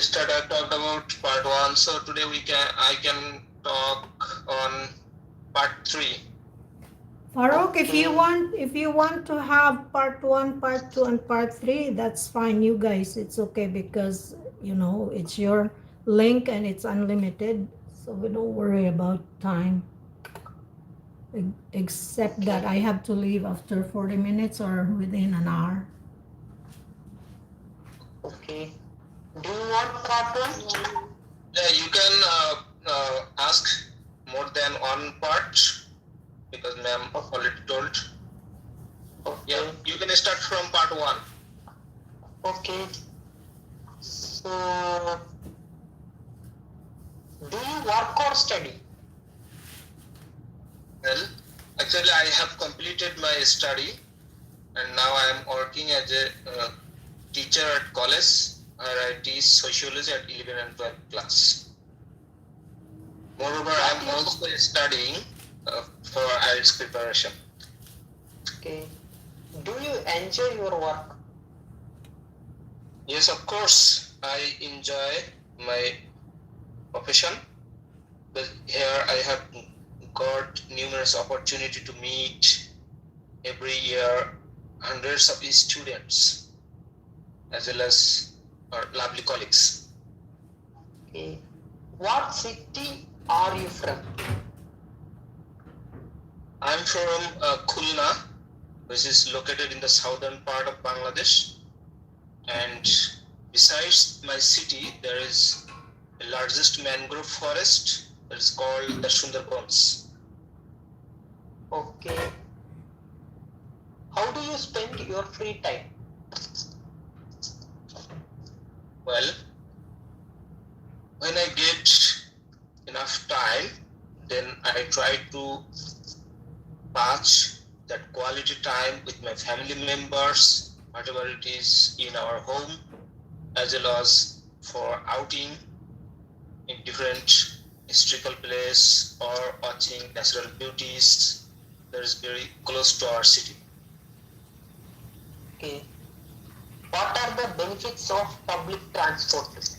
yesterday I talked about part 1, so today I can talk on part 3. Farooq, if you want to have part 1, part 2, and part 3, that's fine, you guys. It's okay because it's your link and it's unlimited, so we don't worry about time. Except that I have to leave after 40 minutes or within an hour. Okay. Do you want part 1? Yeah, you can ask more than one part because ma'am already told. Okay. Yeah, you can start from part 1. Okay. So, do you work or study? Well, actually I have completed my study and now I am working as a teacher at college where I teach sociology at 11 and 12 class. Moreover, I am also studying for IELTS preparation. Okay. Do you enjoy your work? Yes, of course, I enjoy my profession. But here I have got numerous opportunity to meet every year hundreds of students as well as our lovely colleagues. Okay. What city are you from? I'm from Khulna, which is located in the southern part of Bangladesh. And besides my city, there is the largest mangrove forest that is called the Sundarbans. Okay. How do you spend your free time? Well, when I get enough time, then I try to pass that quality time with my family members, whatever it is in our home, as well as for outing in different historical place or watching natural beauties that is very close to our city. Okay. What are the benefits of public transport?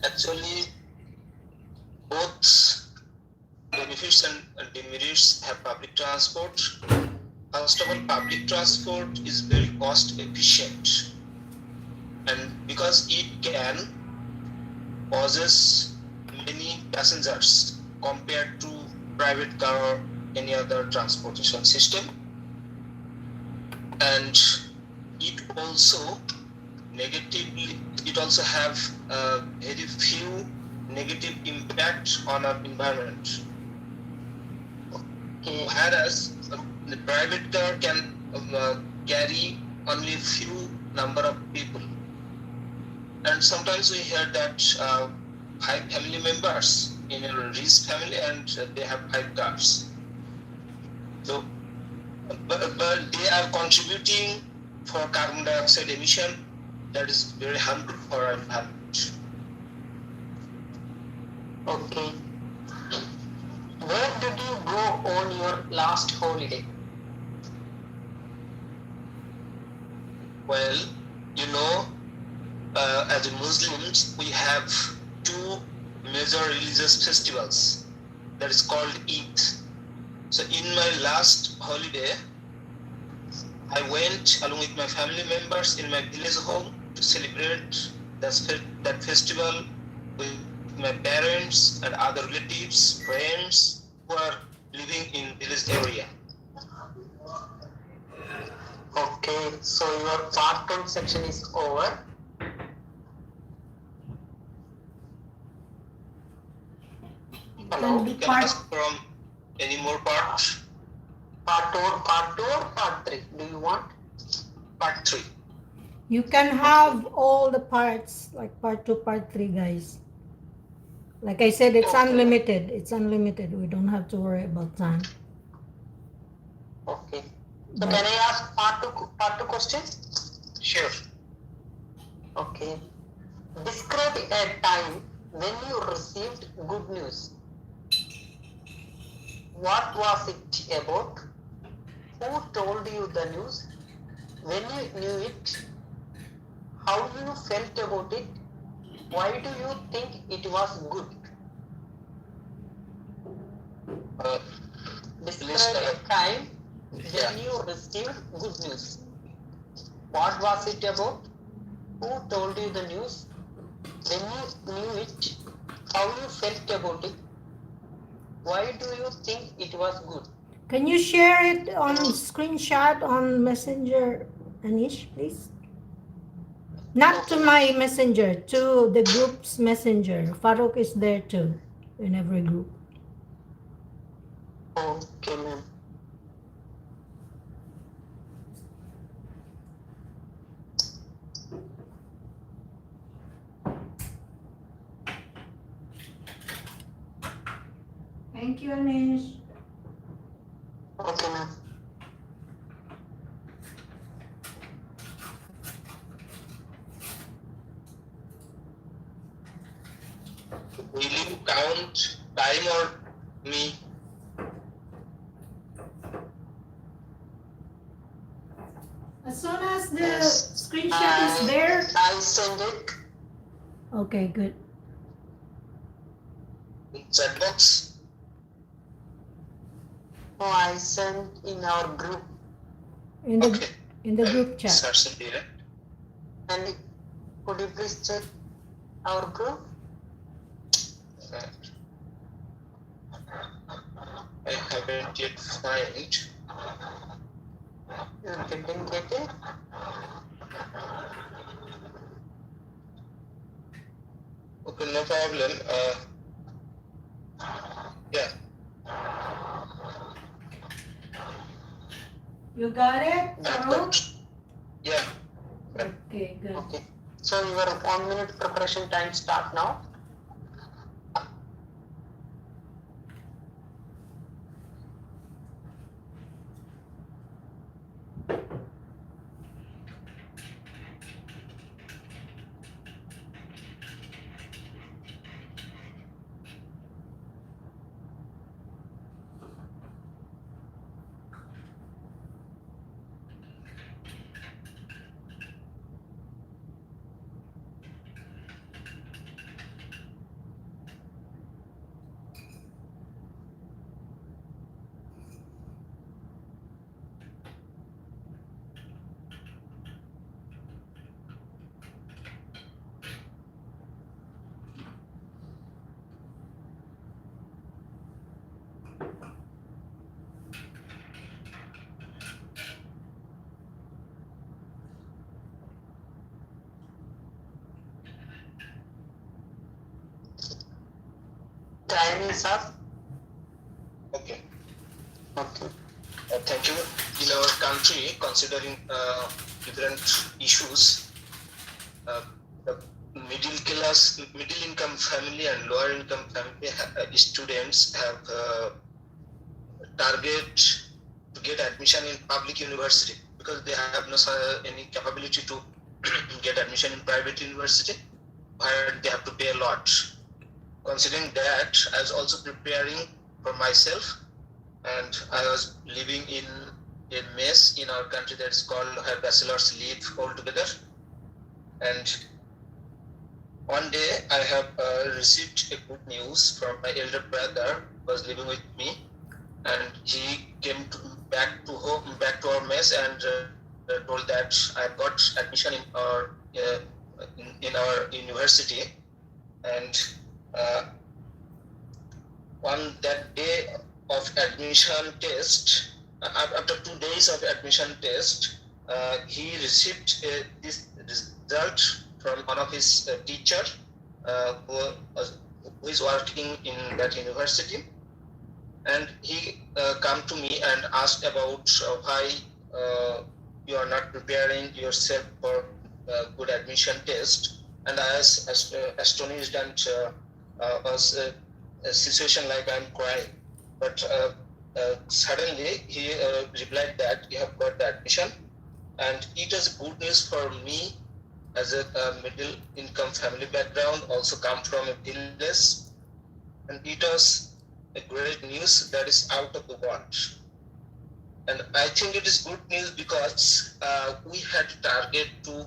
Actually, both benefits and demerits have public transport. First of all, public transport is very cost efficient, and because it can possess many passengers compared to private car or any other transportation system, and it also have very few negative impact on our environment. Whereas the private car can carry only few number of people, and sometimes we hear that 5 family members in a rich family and they have 5 cars. So, but they are contributing for carbon dioxide emission that is very harmful for our environment. Okay. Where did you go on your last holiday? Well, as Muslims, we have 2 major religious festivals that is called Eid. So in my last holiday, I went along with my family members in my village home to celebrate that festival with my parents and other relatives, friends who are living in village area. Okay, so your part 1 section is over. Hello? You can ask from any more parts. Part 2 or part 3? Do you want? Part 3. You can have all the parts, like part 2, part 3, guys. Like I said, it's unlimited. It's unlimited. We don't have to worry about time. Okay. So can I ask part 2 questions? Sure. Okay. Describe a time when you received good news. What was it about? Who told you the news? When you knew it? how you felt about it? Why do you think it was good? Describe a time when you received good news. What was it about? Who told you the news? When you knew it, how you felt about it? Why do you think it was good? Can you share it on screenshot on Messenger, Aneesh, please? Not to my messenger, to the group's messenger. Faruk is there too, in every group. Okay, ma'am. Thank you, Aneesh. Okay, ma'am. Will you count time or me? As soon as the screenshot is there. I send it. Okay, good. In chat box? No, I sent in our group. In the Okay. in the group chat. Search in direct. And could you please check our group? I haven't yet find. You didn't get it? Okay, no problem. Yeah. You got it, Faruk? Yeah. Okay, good. Okay. So your 1 minute preparation time start now. Time is up. Okay. Okay. Thank you. In our country, considering different issues, the middle income family and lower income family students have target to get admission in public university because they have no any capability to get admission in private university where they have to pay a lot. Considering that, I was also preparing for myself, and I was living in a mess in our country that's called bachelor's leave altogether. And one day I have received a good news from my elder brother who was living with me, and he came back to our mess, and told that I got admission in our university. And on that day of admission test, after 2 days of admission test, he received this result from one of his teacher who is working in that university, and he come to me and asked about why you are not preparing yourself for good admission test. And I was astonished and was a situation like I'm crying. But suddenly he replied that you have got the admission, and it was good news for me as a middle income family background, also come from a village, and it was a great news that is out of the world. And I think it is good news because we had target to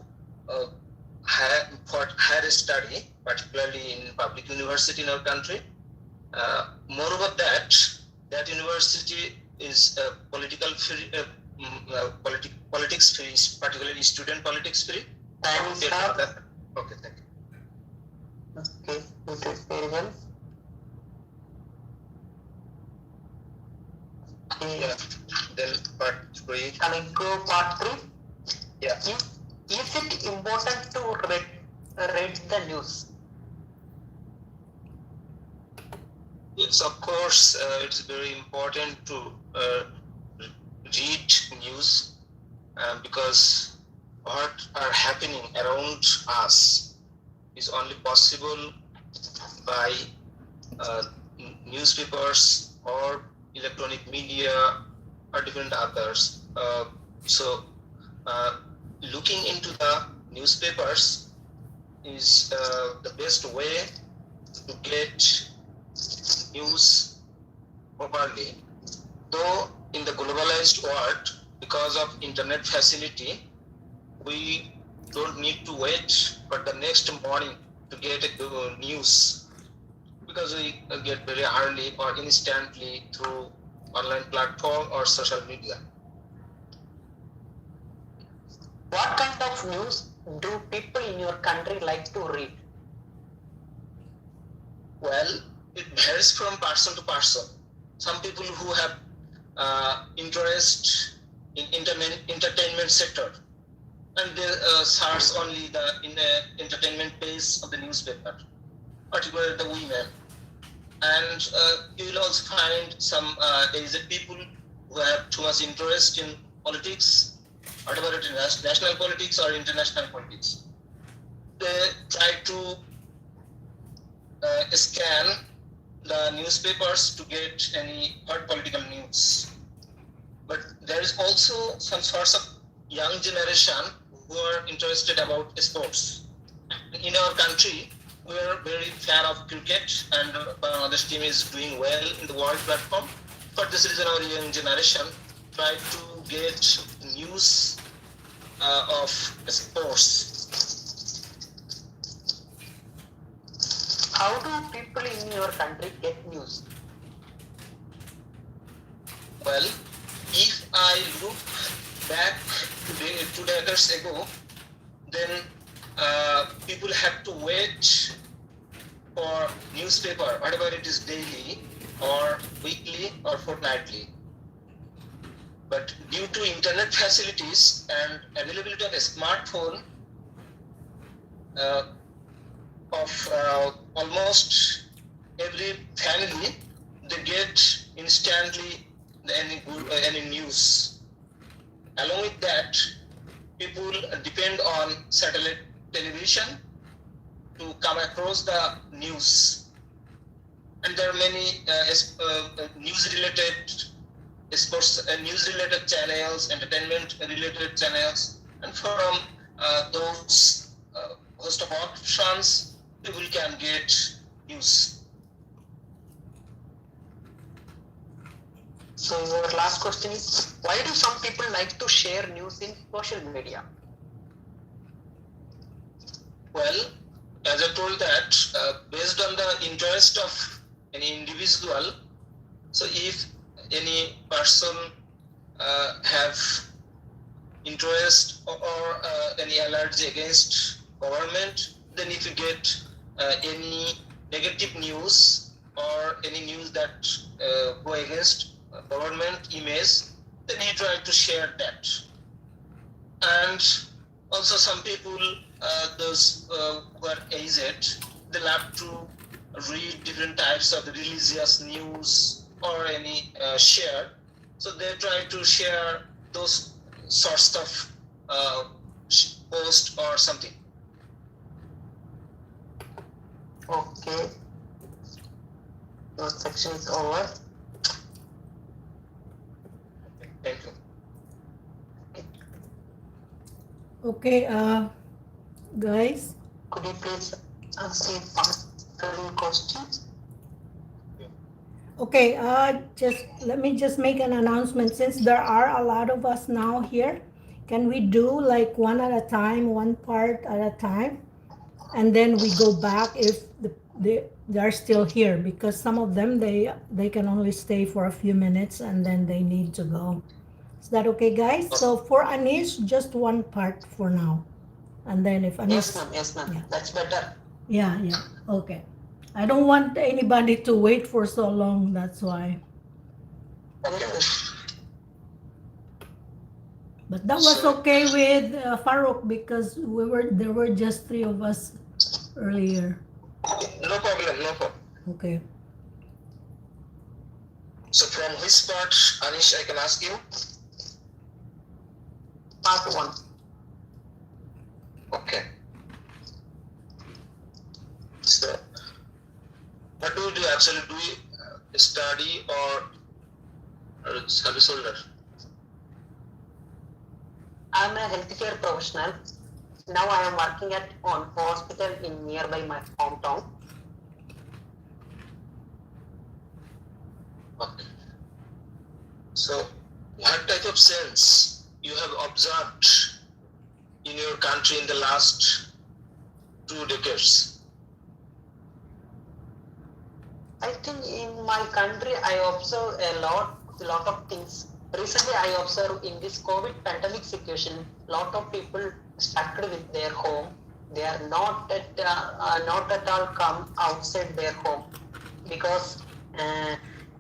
for higher study, particularly in public university in our country. Moreover, that university is politics free, particularly student politics free. Time is up. Okay, thank you. Okay, it is very well. Okay. Yeah. Then part 3. Coming to part 3. Yeah. Is it important to read the news? Yes, of course, it's very important to read news because what are happening around us is only possible by newspapers or electronic media or different others. So looking into the newspapers is the best way to get news properly. Though in the globalized world, because of internet facility, we don't need to wait for the next morning to get a news, because we get very early or instantly through online platform or social media. What kind of news do people in your country like to read? Well, it varies from person to person. Some people who have interest in entertainment sector, and they search only the entertainment page of the newspaper, particularly the women. And you will also find some aged people who have too much interest in politics, whatever it is, national politics or international politics. They try to scan the newspapers to get any hot political news. But there is also some sorts of young generation who are interested about sports. In our country, we are very fan of cricket, and Bangladesh team is doing well in the world platform. For this reason, our young generation try to get news of sports. How do people in your country get news? Well, if I look back 2 decades ago, then people have to wait for newspaper, whatever it is, daily or weekly or fortnightly. But due to internet facilities and availability of a smartphone of almost every family, they get instantly any news. Along with that, people depend on satellite television to come across the news. And there are many news-related sports, news-related channels, entertainment-related channels, and from those host of options, people can get news. So your last question is, why do some people like to share news in social media? Well, as I told that, based on the interest of any individual, so if any person have interest or any allergy against government, then if you get any negative news or any news that go against government image, then he try to share that. And also some people, those who are aged, they love to read different types of religious news or any share. So they try to share those sorts of post or something. Okay. Your section is over. Thank you. Okay, guys. Could you please answer following questions? Okay, just let me just make an announcement. Since there are a lot of us now here, Can we do like one at a time, one part at a time? And then we go back if they're still here, because some of them they can only stay for a few minutes and then they need to go. Is that okay, guys? So for Aneesh, just one part for now. And then if Aneesh, Yes, ma'am. yeah, That's better. yeah, okay. I don't want anybody to wait for so long, that's why. Yes. But that was So, okay with Faruk, because there were just three of us earlier. no problem, no problem. Okay. So from which part, Anish, I can ask you? Part 1. Okay. So, what do you do actually? Do you study or service holder? I'm a healthcare professional. Now I am working at on hospital in nearby my hometown. Okay. So, what type of sense you have observed in your country in the last 2 decades? I think in my country I observe a lot of things. Recently I observed in this COVID pandemic situation, lot of people stuck with their home. They are not at all come outside their home, because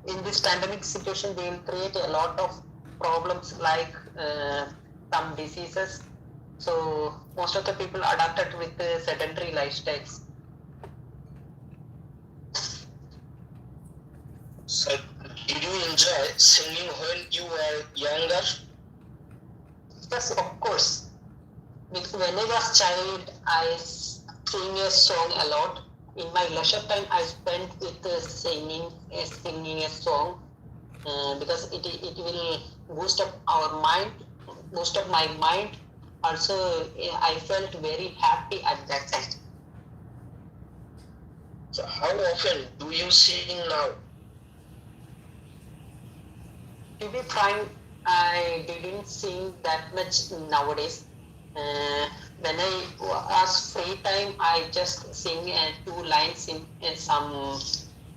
in this pandemic situation they will create a lot of problems like some diseases. So most of the people adapted with sedentary lifestyles. So, did you enjoy singing when you were younger? Yes, of course. When I was child, I sing a song a lot. In my leisure time, I spent with singing a song, because it will boost up our mind, boost up my mind. Also, I felt very happy at that time. So, how often do you sing now? To be frank, I didn't sing that much nowadays. When I was free time, I just sing 2 lines in some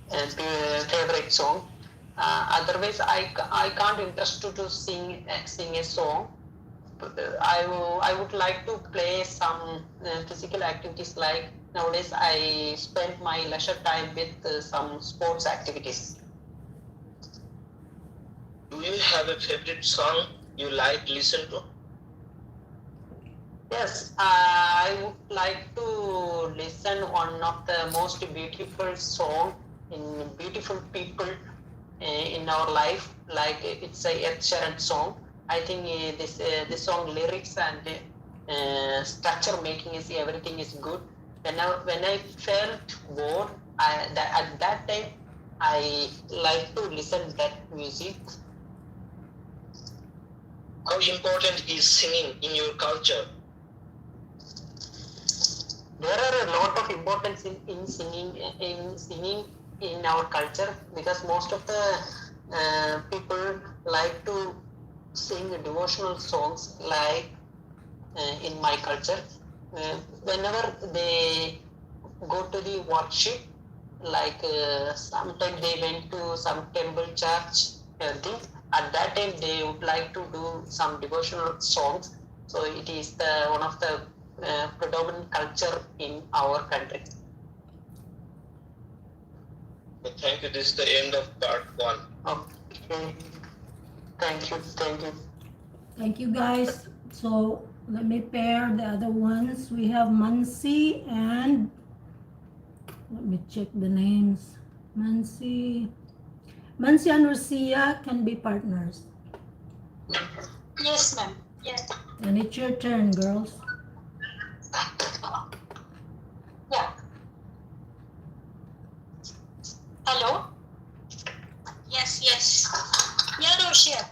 favorite song. Otherwise, I can't interest to sing a song. I would like to play some physical activities, like nowadays I spend my leisure time with some sports activities. Do you have a favorite song you like to listen to? Yes, I would like to listen one of the most beautiful song in beautiful people in our life. Like it's a Ed Sheeran song. I think this song lyrics and structure making is everything is good. When I felt bored, at that time I like to listen that music. How important is singing in your culture? There are a lot of importance in singing in our culture, because most of the people like to sing devotional songs, like in my culture. Whenever they go to the worship, like sometimes they went to some temple church, everything. At that time they would like to do some devotional songs. So it is one of the predominant culture in our country. Thank you. This is the end of part 1. Okay. Thank you. Thank you, guys. So let me pair the other ones. We have Mansi and let me check the names. Mansi and Rousiya can be partners. Yes, ma'am. Yes. And it's your turn, girls. Yeah. Hello? Yes. Yeah, Rousiya.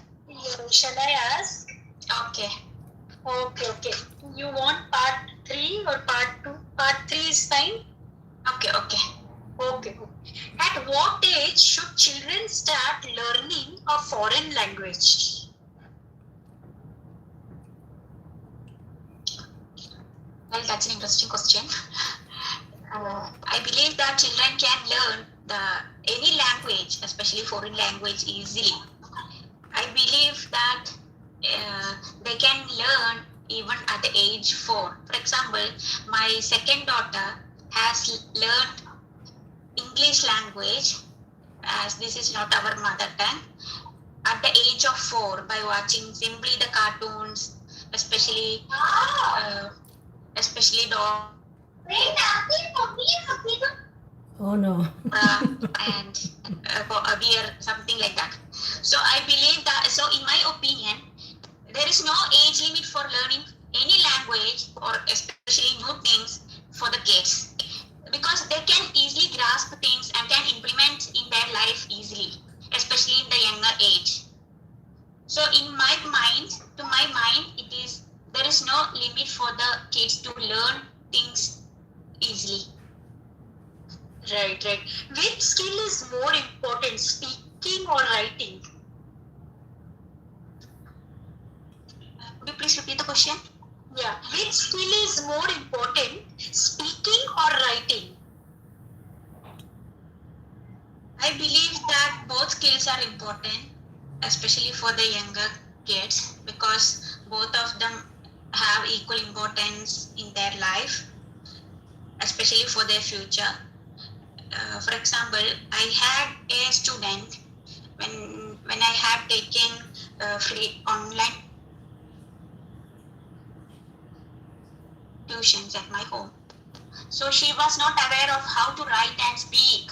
Shall I ask? Okay. Okay. You want part 3 or part 2? Part 3 is fine? Okay. At what age should children start learning a foreign language? Well, that's an interesting question. I believe that children can learn any language, especially foreign language, easily. I believe that they can learn even at the age 4. For example, my second daughter has learned English language, as this is not our mother tongue, at the age of 4 by watching simply the cartoons, especially dog Oh no. and beer, something like that. So I believe that, so in my opinion, there is no age limit for learning any language or especially new things for the kids, because they can easily grasp things and can implement in their life easily, especially in the younger age. So in my mind, to my mind, there is no limit for the kids to learn things easily. Right. Which skill is more important, speaking or writing? Could you please repeat the question? Yeah. Which skill is more important, speaking or writing? I believe that both skills are important, especially for the younger kids, because both of them have equal importance in their life, especially for their future. For example, I had a student when I had taken free online tuitions at my home. So she was not aware of how to write and speak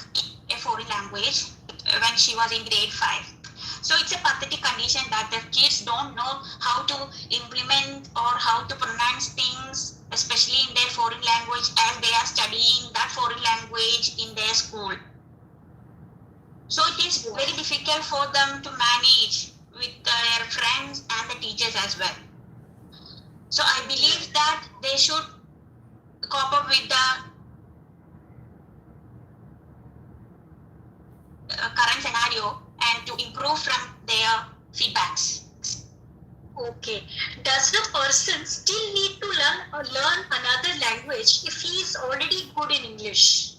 a foreign language when she was in grade 5. So it's a pathetic condition that the kids don't know how to implement or how to pronounce things, especially in their foreign language, as they are studying that foreign language in their school. So it is very difficult for them to manage with their friends and the teachers as well. So I believe that they should cope up with the current scenario and to improve from their feedbacks. Okay. Does the person still need to learn another language if he is already good in English?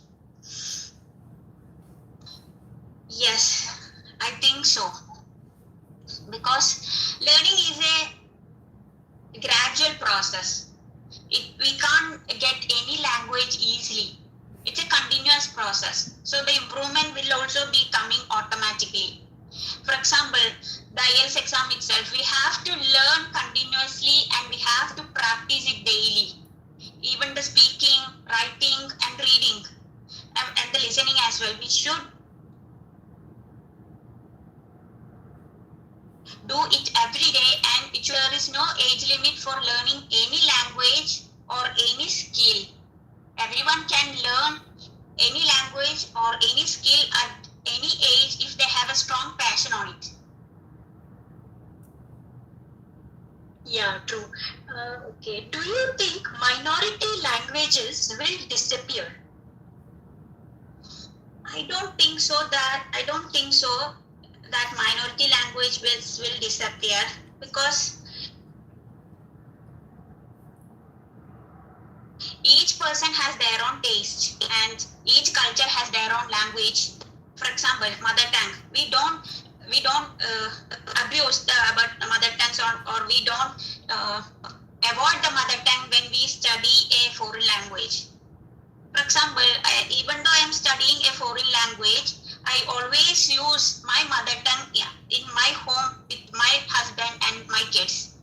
Yes, I think so. Because learning is a gradual process. We can't get any language easily. It's a continuous process. So the improvement will also be coming automatically. For example, the IELTS exam itself, we have to learn continuously and we have to practice it daily. Even the speaking, writing and reading and the listening as well. We should do it every day, and there is no age limit for learning any language or any skill. Everyone can learn any language or any skill at any age if they have a strong passion on it. Yeah, true. Okay. Do you think minority languages will disappear? I don't think so that minority language will disappear, because each person has their own taste and each culture has their own language. For example, mother tongue. We don't abuse the mother tongues, or we don't avoid the mother tongue when we study a foreign language. For example, even though I am studying a foreign language, I always use my mother tongue in my home with my husband and my kids.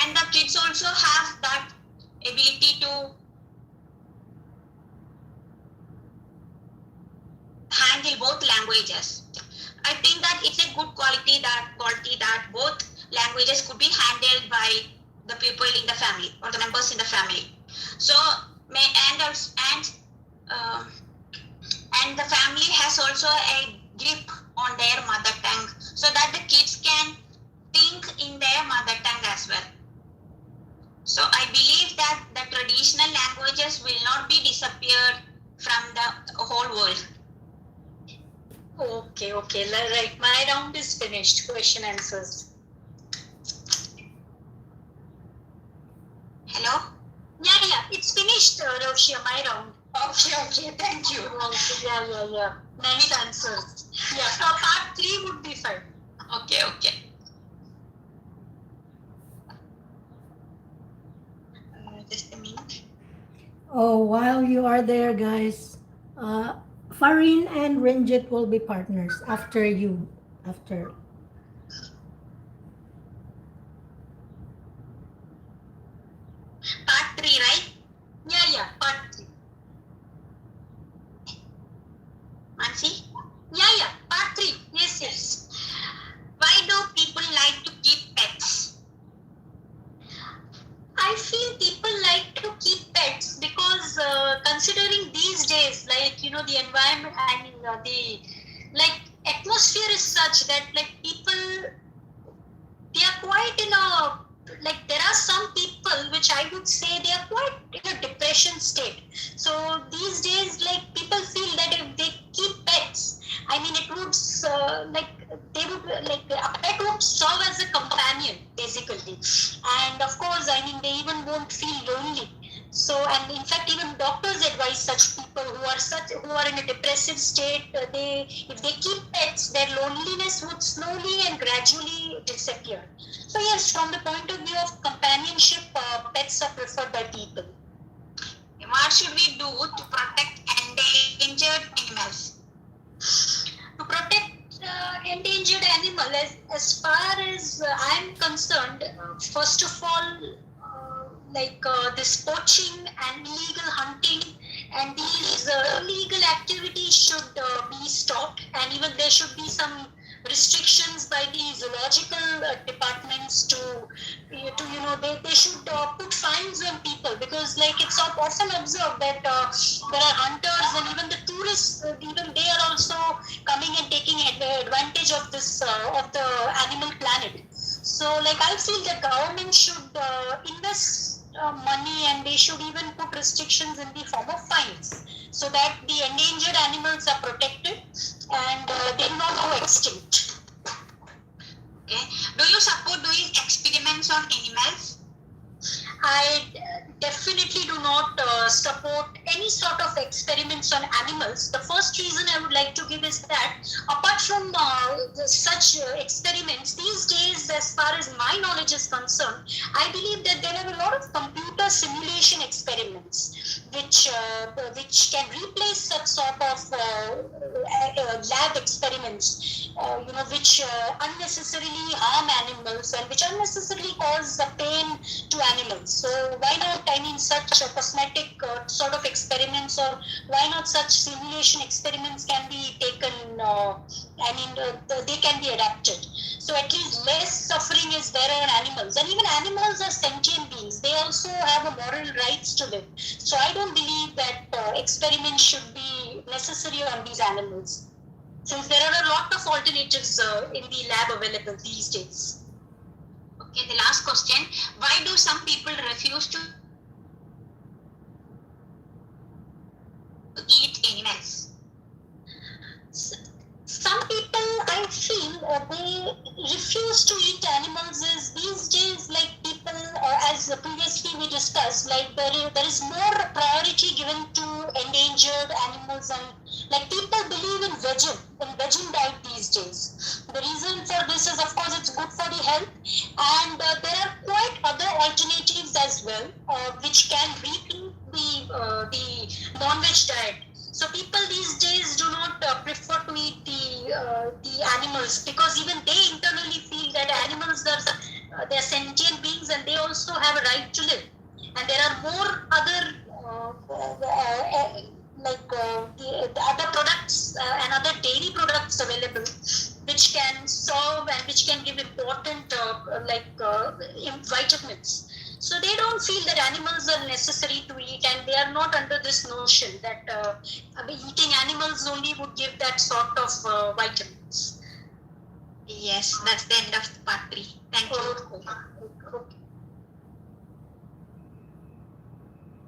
And the kids also have that ability to handle both languages. I think that it's a good quality that both languages could be handled by the people in the family or the members in the family. So and the family has also a grip on their mother tongue, so that the kids can think in their mother tongue as well. So I believe that the traditional languages will not be disappeared from the whole world. Okay, right. My round is finished. Question answers. Hello? Yeah. it's finished, Rousiya, my round. Okay, thank you. Okay, yeah. Nice answers. Yeah, so part 3 would be fine. Okay. Just a minute. Oh, while you are there, guys, Farheen and Renjith will be partners after you. After. Part 3, right? Yeah, part 3. Mansi? Yeah, part 3. Yes. Why do people like to keep pets? I feel people like to keep pets because considering these days, like, the environment, I mean, the like atmosphere is such that like people, they are quite in a, like, there are some people which I would say they are quite in a depression state. So these days, like, people feel that if they keep pets, I mean, it would like, they would, like, a pet would serve as a companion basically, and of course, I mean, they even won't feel lonely. So, and in fact, even doctors advise such people who are in a depressive state, if they keep pets, their loneliness would slowly and gradually disappear. So yes, from the point of view of companionship, pets are preferred by people. What should we do to protect endangered animals? To protect endangered animal, as far as I'm concerned, first of all, this poaching and illegal hunting and these illegal activities should be stopped, and even there should be some restrictions by the zoological departments to they should put fines on people, because like it's often observed that there are hunters and even the tourists, even they are also coming and taking advantage of this of the animal planet. So like I feel the government should invest money, and they should even put restrictions in the form of fines, so that the endangered animals are protected and they do not go extinct. Okay. Do you support doing experiments on animals? I definitely do not support any sort of experiments on animals. The first reason I would like to give is that apart from such experiments, these days, as far as my knowledge is concerned, I believe that there are a lot of computer simulation experiments which can replace such sort of lab experiments, which unnecessarily harm animals and which unnecessarily cause pain to animals. So why not, I mean, such cosmetic sort of experiments, or why not such simulation experiments can be taken, they can be adapted. So at least less suffering is there on animals. And even animals are sentient beings. They also have a moral rights to live. So I don't believe that experiments should be necessary on these animals, since there are a lot of alternatives in the lab available these days. Okay, the last question. Why do some people refuse to eat animals? Some people, I feel, they refuse to eat animals is these days, like people, as previously we discussed, like there is more priority given to endangered animals, and like people believe in vegan diet these days. The reason for this is, of course, it's good for the health, and there are quite other alternatives as well, which can replace the non-veg diet. So people these days do not prefer to eat the animals, because even they internally feel that animals are they are sentient beings and they also have a right to live. And there are more other the other products and other dairy products available, which can serve and which can give important vitamins. So they don't feel that animals are necessary to eat, and they are not under this notion that eating animals only would give that sort of vitamins. Yes, that's the end of part 3. Thank you. Okay.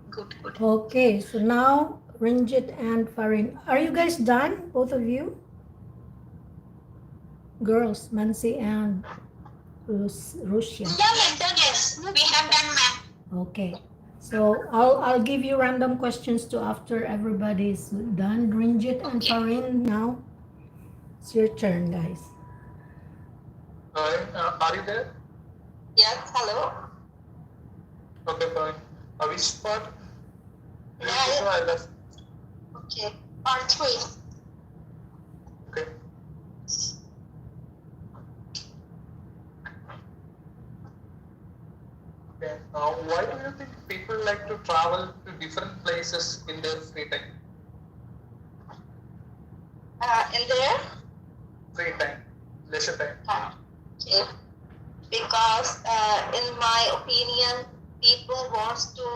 Good. Okay, so now Renjith and Farheen, are you guys done, both of you? Girls, Mansi and Rousiya. Yeah, ma'am, done. Yes, We have done, ma'am. Okay, So I'll give you random questions to after everybody's done. Renjith and Okay. Farheen, now it's your turn, guys. Are you there? Yes, hello. Okay, fine. Which part? Yeah. I left. Okay. Part 3. Okay. Okay. Why do you think people like to travel to different places in their free time? In there? Free time, leisure time. Okay. Because in my opinion, people wants to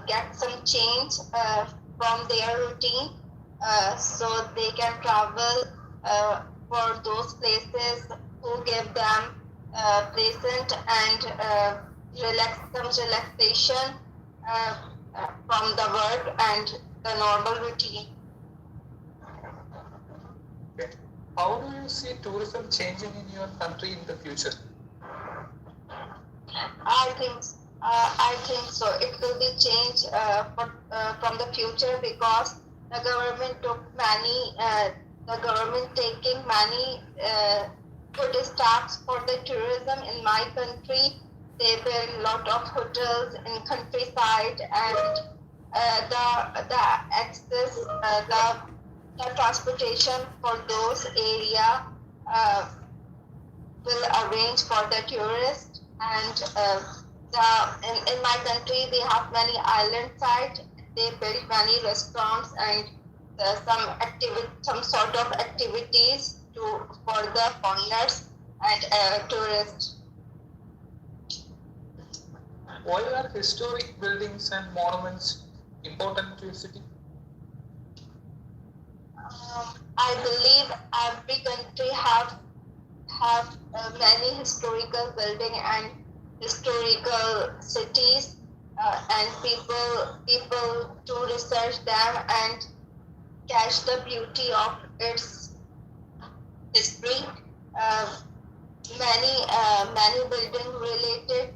get some change from their routine, so they can travel for those places who give them pleasant and some relaxation from the work and the normal routine. Okay. How do you see tourism changing in your country in the future? I think so. It will be changed from the future because the government the government taking many good steps for the tourism in my country. They build a lot of hotels in countryside and the access the transportation for those area will arrange for the tourists and in my country we have many island sites. They build many restaurants and some sort of activities for the foreigners and tourists. Why are historic buildings and monuments important to a city? I believe every country have many historical building and historical cities, and people to research them and catch the beauty of its history. Uh, many building related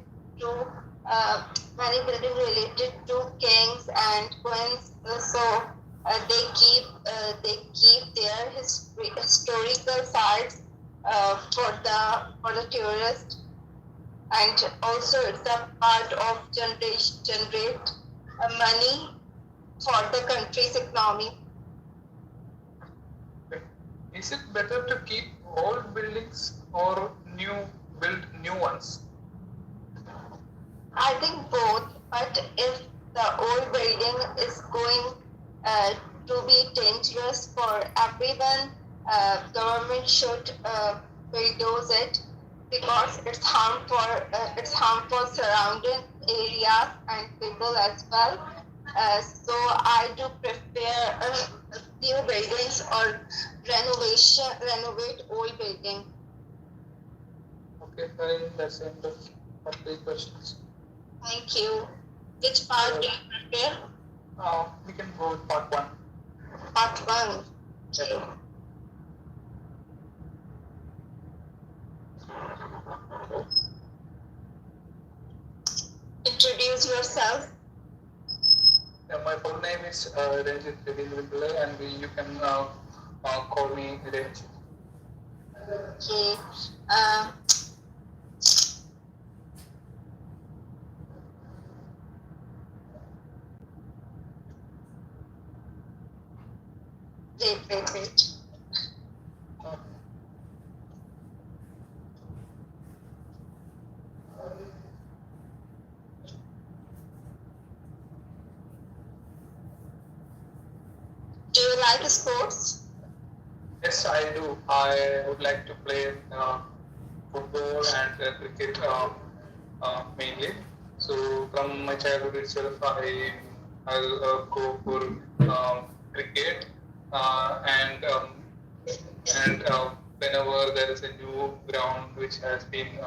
to kings and queens. So they keep their historical sites for the tourist, and also it's a part of generate money for the country's economy. Is it better to keep old buildings or build new ones? I think both, but if the old building is going to be dangerous for everyone, government should bulldoze it because it's harmful surrounding areas and people as well. So I do prefer new buildings or renovate old building. Okay, fine. That's the end of my 3 questions. Thank you. Which part do you prefer? We can go with part 1. Part 1. Okay. Introduce yourself. My full name is Renjith and you can call me Renjith. Okay. Wait. Do you like sports? Yes, I do. I would like to play football and cricket mainly. So from my childhood itself, I'll go for cricket and whenever there is a new ground which has been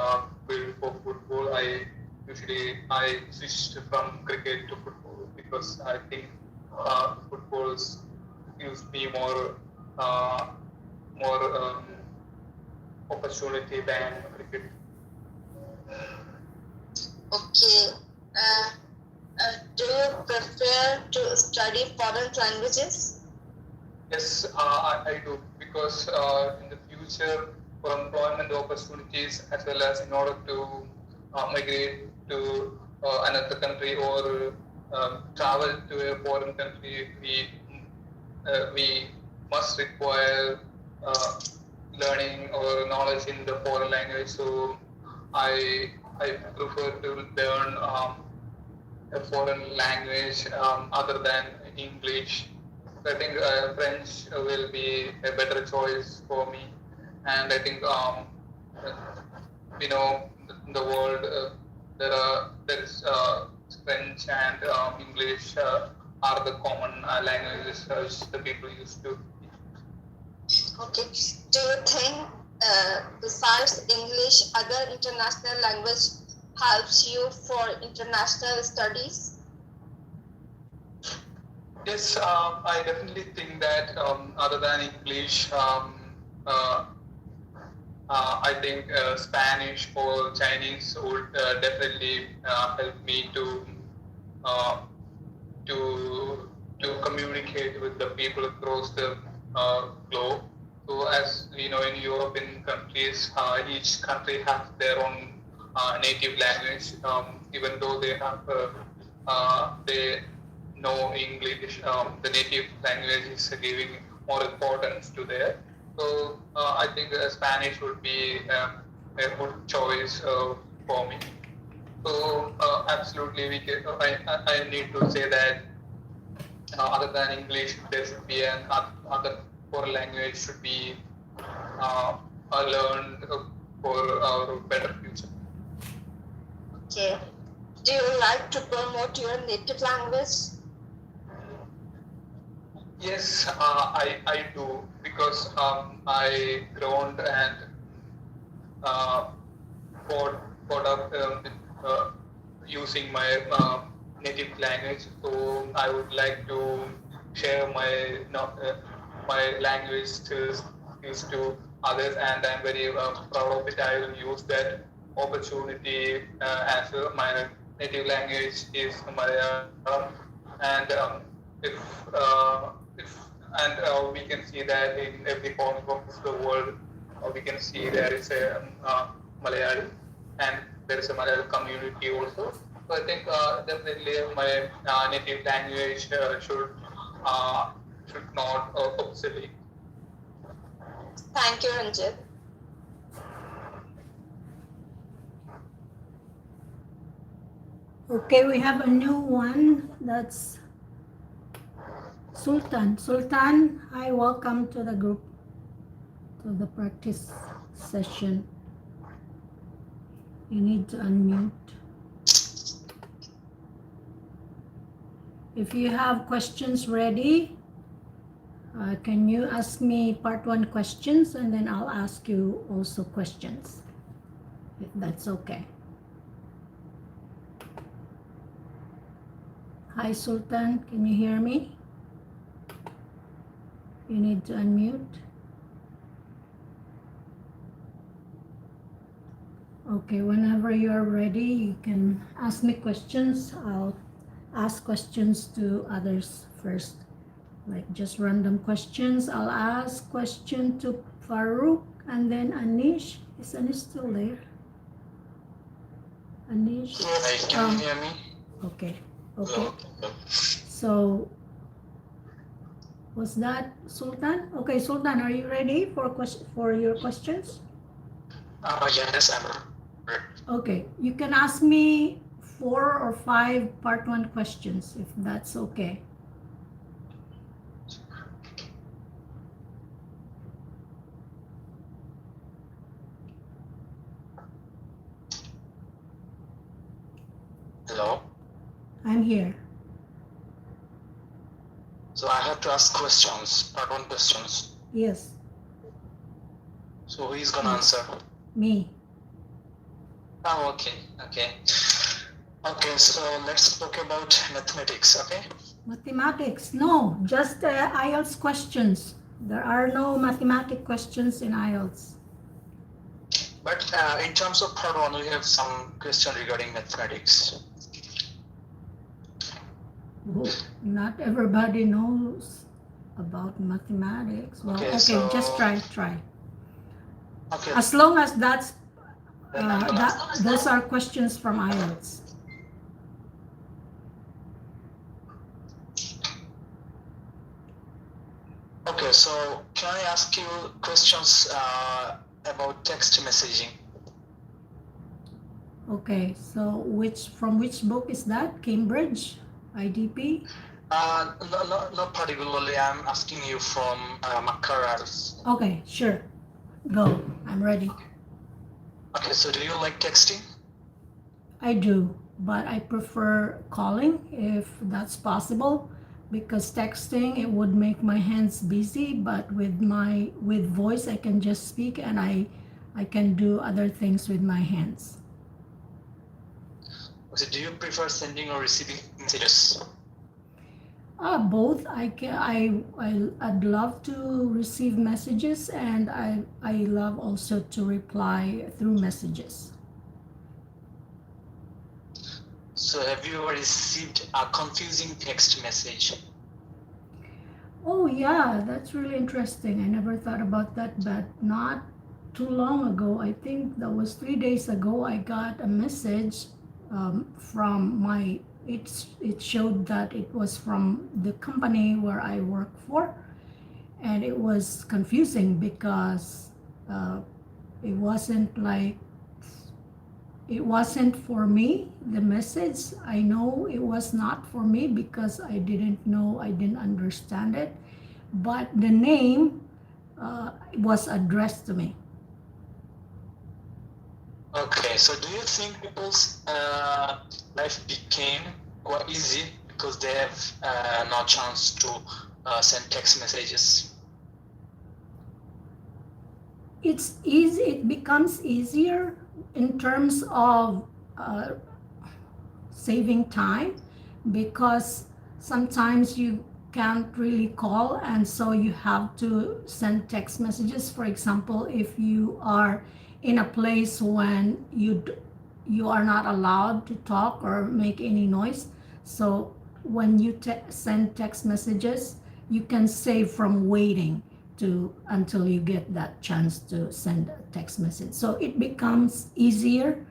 built for football, I switched from cricket to football because I think football gives me more opportunity than cricket. Okay. Do you prefer to study foreign languages? Yes, I do, because in the future, for employment opportunities, as well as in order to migrate to another country or travel to a foreign country, we must require learning or knowledge in the foreign language. So I prefer to learn a foreign language other than English. So I think French will be a better choice for me, and I think in the world there's French and English are the common languages which the people used to. Okay. Do you think besides English, other international language helps you for international studies? Yes, I definitely think that other than English, I think Spanish or Chinese would definitely help me uh, to communicate with the people across the globe. So, as you know, in European countries, each country has their own native language, even though they know English. The native language is giving more importance to there. So I think Spanish would be a good choice for me. So absolutely, I need to say that other than English, there should be other foreign language should be learned for our better future. Okay. Do you like to promote your native language? Yes, I do, because I grown and brought up using my native language. So I would like to share my language skills to others, and I'm very proud of it. I will use that opportunity as my native language is Malayalam, and we can see that in every corner of the world, we can see there is a Malayali, and there is a Malayalam community also. So I think definitely my native language should not obsolete. Thank you, Renjith. Okay, we have a new one. That's Sultan. Sultan, hi, welcome to the group, to the practice session. You need to unmute. If you have questions ready, can you ask me part 1 questions, and then I'll ask you also questions, if that's okay. Hi, Sultan, can you hear me? You need to unmute. Okay, whenever you're ready, you can ask me questions. I'll ask questions to others first, like just random questions. I'll ask question to Faruk, and then Aneesh. Is Aneesh still there? Aneesh? Hi, can you hear me? Okay. Hello? So, was that Sultan? Okay, Sultan, are you ready for your questions? Yes, I'm ready. Okay, you can ask me 4 or 5 part 1 questions, if that's okay. Hello? I'm here. So I have to ask questions, part 1 questions. Yes, So who is gonna answer? me. Oh, okay. Okay, so let's talk about mathematics, okay? Mathematics? No, just IELTS questions. There are no mathematic questions in IELTS. But in terms of part 1, we have some question regarding mathematics. Oh, not everybody knows about mathematics. Well, okay, so just try. okay. As long as that's Then I'm gonna those are questions from IELTS. Okay, so can I ask you questions about text messaging? Okay, so from which book is that? Cambridge, IDP? No, particularly. I'm asking you from Makarals. Okay, sure. Go. I'm ready. Okay, so do you like texting? I do, but I prefer calling if that's possible, because texting it would make my hands busy, but with voice I can just speak and I can do other things with my hands. So do you prefer sending or receiving messages? Both. I'd love to receive messages, and I love also to reply through messages. So have you ever received a confusing text message? Oh yeah, that's really interesting. I never thought about that, but not too long ago, I think that was 3 days ago, I got a message from my, it showed that it was from the company where I work for, and it was confusing because it wasn't like, it wasn't for me, the message. I know it was not for me because I didn't know, I didn't understand it, but the name was addressed to me. Okay, so do you think people's life became quite easy because they have no chance to send text messages? It's easy, it becomes easier in terms of saving time, because sometimes you can't really call, and so you have to send text messages. For example, if you are in a place when you are not allowed to talk or make any noise, so when you send text messages, you can save from waiting to until you get that chance to send a text message. So it becomes easier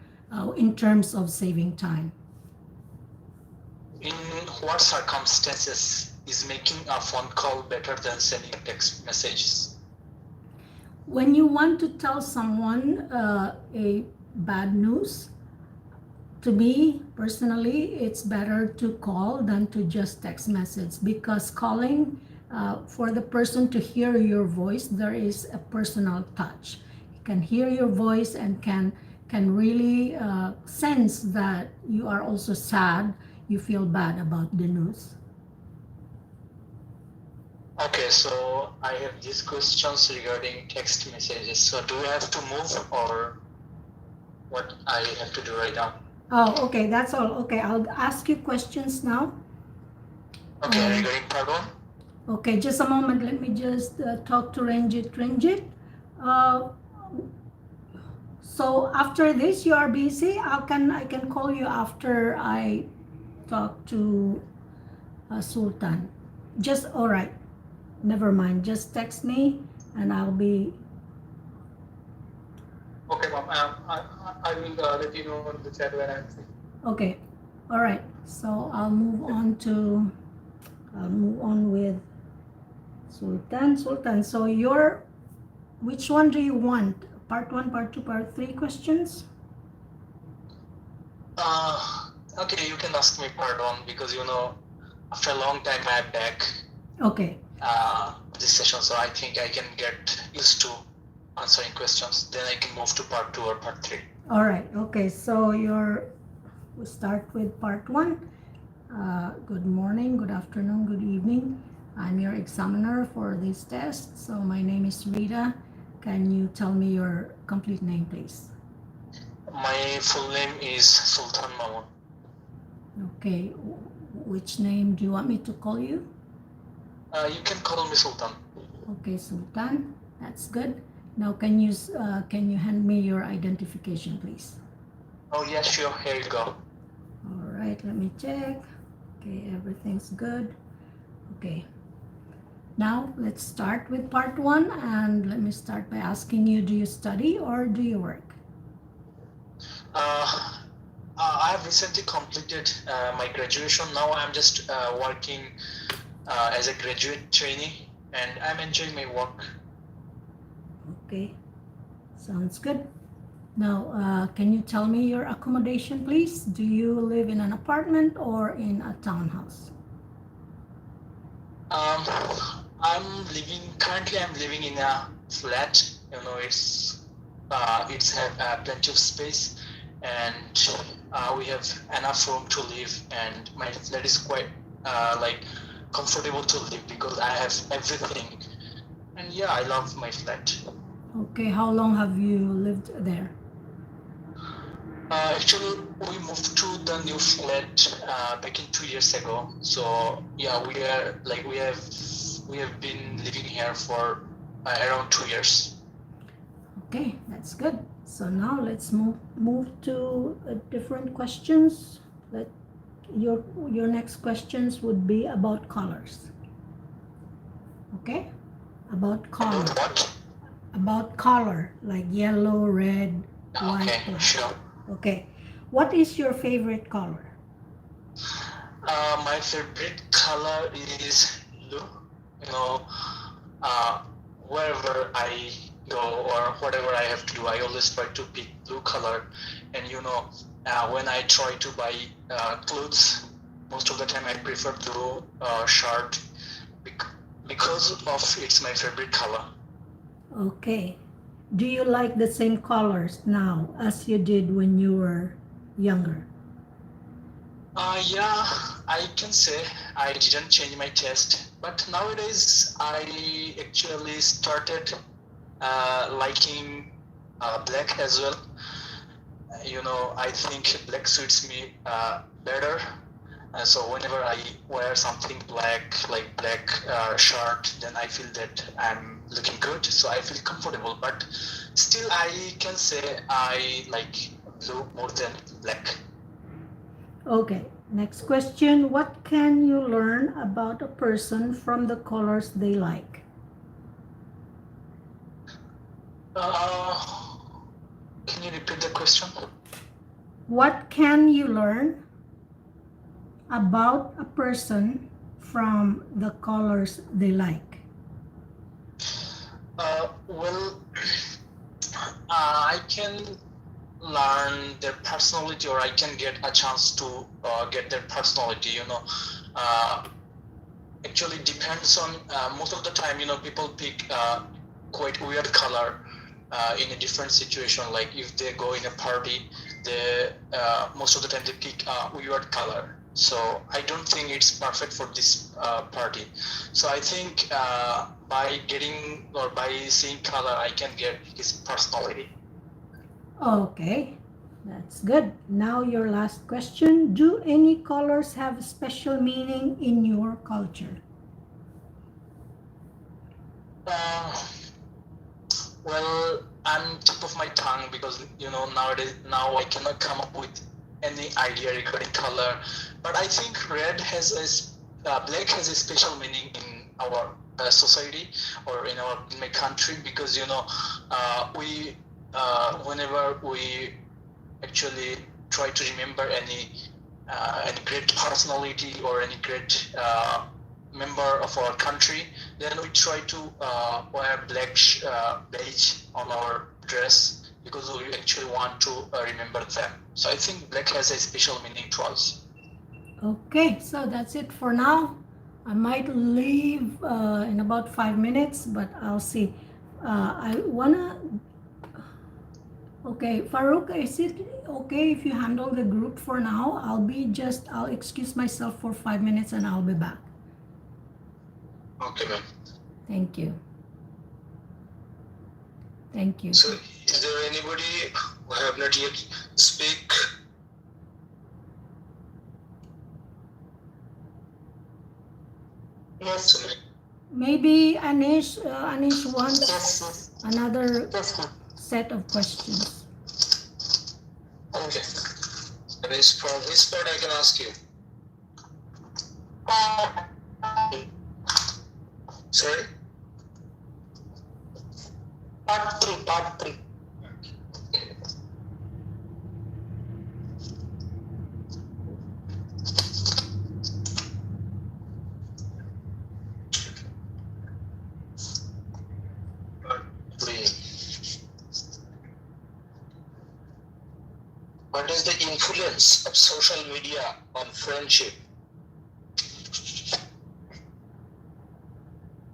in terms of saving time. In what circumstances is making a phone call better than sending text messages? When you want to tell someone a bad news, to me personally, it's better to call than to just text message, because calling, for the person to hear your voice, there is a personal touch. You can hear your voice and can really sense that you are also sad, you feel bad about the news. Okay, so I have these questions regarding text messages. So do I have to move, or what I have to do right now? Oh, okay, that's all. Okay, I'll ask you questions now. Okay, regarding part one? Okay, just a moment. Let me just talk to Renjith. Renjith, so after this, you are busy. I can call you after I talk to Sultan. Just all right. Never mind. Just text me, and I'll be. Okay, ma'am. I will let you know on the chat when I'm free. Okay, all right. So I'll move on with Sultan. Sultan. So which one do you want? Part 1, part 2, part 3 questions? Okay, you can ask me part one, because after a long time I'm back Okay. this session, so I think I can get used to answering questions. Then I can move to part 2 or part 3. All right. Okay. So we'll start with part 1. Good morning, good afternoon, good evening. I'm your examiner for this test. So my name is Rita. Can you tell me your complete name, please? My full name is Sultan Mamun. Okay. Which name do you want me to call you? You can call me Sultan. Okay, Sultan. That's good. Now, can you hand me your identification, please? Oh yeah, sure. Here you go. All right. Let me check. Okay, everything's good. Okay. Now let's start with part one, and let me start by asking you, do you study or do you work? I have recently completed my graduation. Now I'm just working as a graduate trainee, and I'm enjoying my work. Okay, sounds good. Now, can you tell me your accommodation, please? Do you live in an apartment or in a townhouse? Currently I'm living in a flat. You know, it's have plenty of space, and we have enough room to live, and my flat is quite like comfortable to live because I have everything. And yeah, I love my flat. Okay, how long have you lived there? Actually, we moved to the new flat back in 2 years ago. So yeah, we have been living here for around 2 years. Okay, that's good. So now let's move to different questions. Let your next questions would be about colors. Okay, about color. What? About color, like yellow, red, white. Okay, black. sure. Okay, what is your favorite color? My favorite color is blue. You know, wherever I go or whatever I have to do, I always try to pick blue color. And you know, when I try to buy clothes, most of the time I prefer blue shirt because of it's my favorite color. Okay, do you like the same colors now as you did when you were younger? Yeah, I can say I didn't change my taste, but nowadays I actually started liking black as well. You know, I think black suits me better. So whenever I wear something black, like black shirt, then I feel that I'm looking good. So I feel comfortable. But still, I can say I like blue more than black. Okay, next question. What can you learn about a person from the colors they like? Can you repeat the question? What can you learn about a person from the colors they like? Well, I can learn their personality, or I can get a chance to get their personality. You know, actually depends on most of the time. You know, people pick quite weird color in a different situation. Like if they go in a party, they most of the time they pick a weird color. So I don't think it's perfect for this party. So I think by getting or by seeing color, I can get his personality. Okay, that's good. Now your last question. Do any colors have special meaning in your culture? Well, I'm tip of my tongue because you know nowadays now I cannot come up with any idea regarding color. But I think black has a special meaning in our society or in my country because you know we whenever we actually try to remember any great personality or any great member of our country, then we try to wear black beige on our dress because we actually want to remember them. So I think black has a special meaning to us. Okay, so that's it for now. I might leave in about 5 minutes, but I'll see. I wanna. Okay, Faruk, is it okay if you handle the group for now? I'll excuse myself for 5 minutes and I'll be back. Okay, ma'am. Thank you. Thank you. So is there anybody who have not yet speak? Yes. Maybe Aneesh wants Yes. another Yes, ma'am. set of questions. Okay. And from his part, I can ask you. Sorry? Part 3. Part 3. What is the influence of social media on friendship?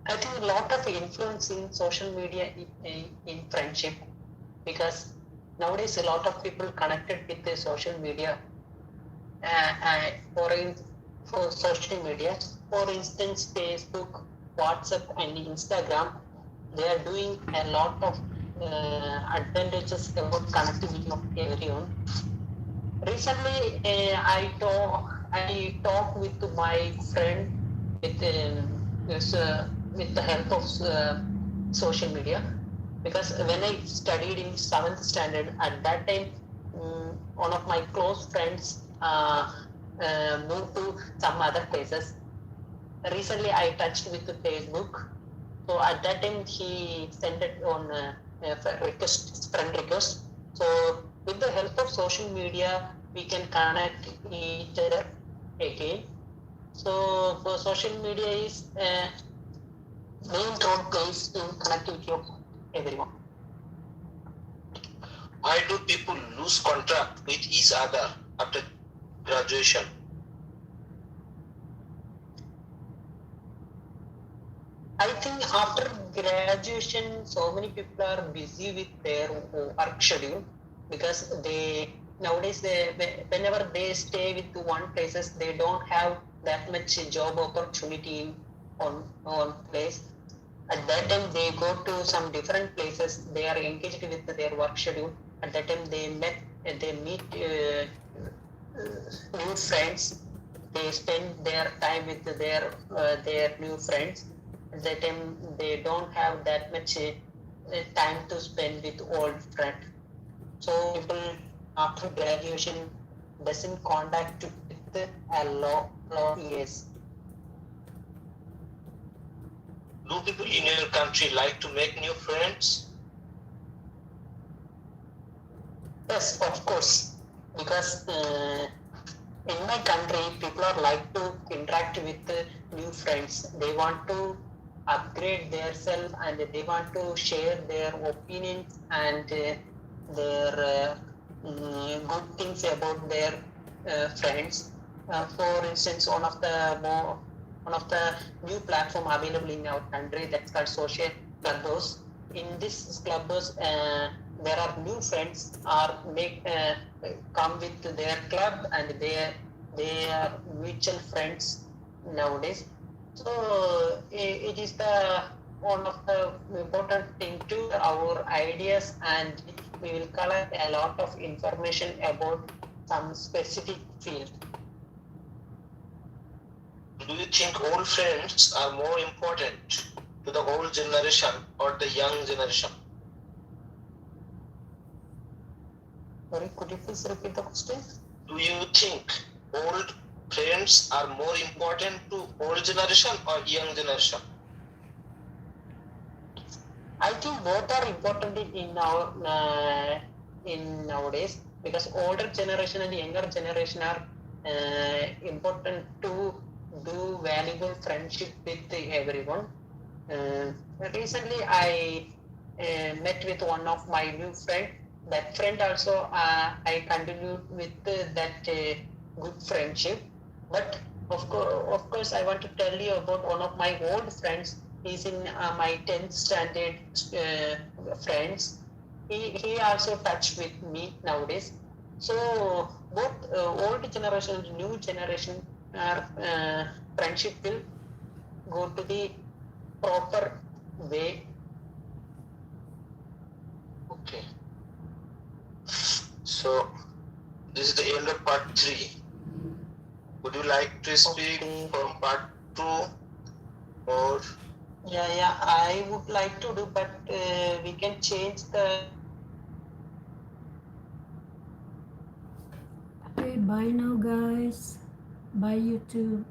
I think a lot of influence in social media in friendship, because nowadays a lot of people connected with the social media. For social media, for instance, Facebook, WhatsApp, and Instagram, they are doing a lot of advantages about connectivity of everyone. Recently, I talked with my friend with with the help of social media, because when I studied in 7th standard, at that time, one of my close friends moved to some other places. Recently, I touched with the Facebook, so at that time he sent it on friend request. So with the help of social media, we can connect each other again. So for social media is main role plays in connectivity of everyone. Why do people lose contact with each other after graduation? I think after graduation, so many people are busy with their work schedule, because nowadays whenever they stay with one places, they don't have that much job opportunity on place. At that time, they go to some different places. They are engaged with their work schedule. At that time, they meet new friends. They spend their time with their new friends. At that time, they don't have that much time to spend with old friends. So people after graduation doesn't contact with a lot years. Do people in your country like to make new friends? Yes, of course, because in my country, people are like to interact with new friends. They want to upgrade themselves, and they want to share their opinions and their good things about their friends. For instance, one of the new platform available in our country, that's called social clubhouse. In this clubhouse, there are new friends are come with their club, and they are mutual friends nowadays. So it is the one of the important thing to our ideas, and we will collect a lot of information about some specific field. Do you think old friends are more important to the old generation or the young generation? Sorry, could you please repeat the question? Do you think old friends are more important to old generation or young generation? I think both are important in our in nowadays, because older generation and younger generation are important to do valuable friendship with everyone. Recently, I met with one of my new friend. That friend also I continued with that good friendship. But of course, I want to tell you about one of my old friends. He's in my 10th standard friends. He also touched with me nowadays. So both old generation and new generation are friendship will go to the proper way. Okay. So this is the end of part 3. Would you like to speak from part 2 or? Yeah, I would like to do, but we can change the. Okay, bye now, guys. Bye, YouTube.